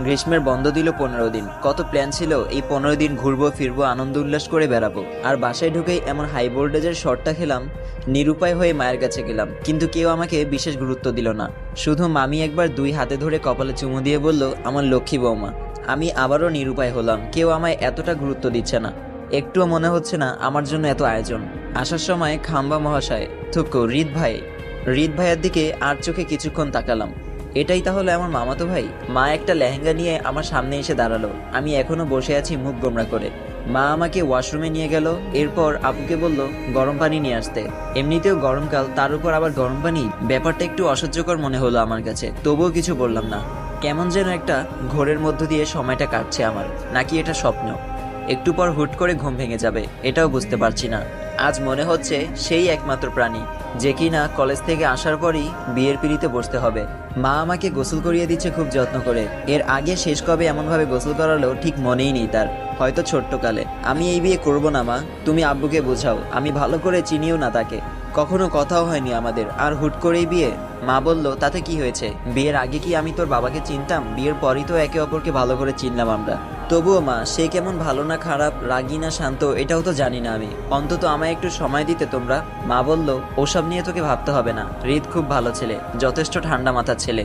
গ্রীষ্মের বন্ধ দিল 15 দিন। কত প্ল্যান ছিল, এই 15 দিন ঘুরবো ফিরবো আনন্দ উল্লাস করে বেড়াবো। আর বাসায় ঢুকেই এমন হাই ভোল্টেজের শটটা খেলাম, নিরুপায় হয়ে মায়ের কাছে গেলাম। কিন্তু কেউ আমাকে বিশেষ গুরুত্ব দিল না। শুধু মামি একবার 2 হাতে ধরে কপালে চুমু দিয়ে বলল, আমার লক্ষ্মী বৌমা। আমি আবারও নিরুপায় হলাম, কেউ আমায় এতটা গুরুত্ব দিচ্ছে না। একটুও মনে হচ্ছে না আমার জন্য এত আয়োজন। আসার সময় খাম্বা মহাশয়, থুকু হৃদ ভাইয়ের দিকে আর চোখে কিছুক্ষণ তাকালাম। এটাই তাহলে আমার মামাতো ভাই। মা একটা লেহেঙ্গা নিয়ে আমার সামনে এসে দাঁড়ালো। আমি এখনো বসে আছি মুখ গোমড়া করে। মা আমাকে ওয়াশরুমে নিয়ে গেল। এরপর আপুকে বলল গরম পানি নিয়ে আসতে। এমনিতেও গরমকাল, তার উপর আবার গরম পানি, ব্যাপারটা একটু অসহ্যকর মনে হলো আমার কাছে। তবুও কিছু বললাম না। কেমন যেন একটা ঘোরের মধ্য দিয়ে সময়টা কাটছে আমার, নাকি এটা স্বপ্ন। একটু পর হুট করে ঘুম ভেঙে যাবে, এটাও বুঝতে পারছি না। আজ মনে হচ্ছে সেই একমাত্র প্রাণী যে কিনা কলেজ থেকে আসার পরই বিয়ের পিঁড়িতে বসতে হবে। মা আমাকে গোসল করিয়ে দিচ্ছে খুব যত্ন করে। এর আগে শেষ কবে এমনভাবে গোসল করালো ঠিক মনেই নেই তার, হয়তো ছোট্টকালে। আমি এই বিয়ে করব না মা, তুমি আব্বুকে বোঝাও। আমি ভালো করে চিনিও না তাকে, কখনো কথাও হয়নি আমাদের, আর হুট করেই বিয়ে। মা বলল, তাতে কি হয়েছে? বিয়ের আগে কি আমি তোর বাবাকে চিনতাম? বিয়ের পরই তো একে অপরকে ভালো করে চিনলাম আমরা। তবুও মা, সে কেমন, ভালো না খারাপ, রাগী না শান্ত, এটাও তো জানি না আমি। অন্তত আমায় একটু সময় দিতে তোমরা। মা বলল, ওসব নিয়ে তোকে ভাবতে হবে না। হৃদ খুব ভালো ছেলে, যথেষ্ট ঠান্ডা মাথার ছেলে।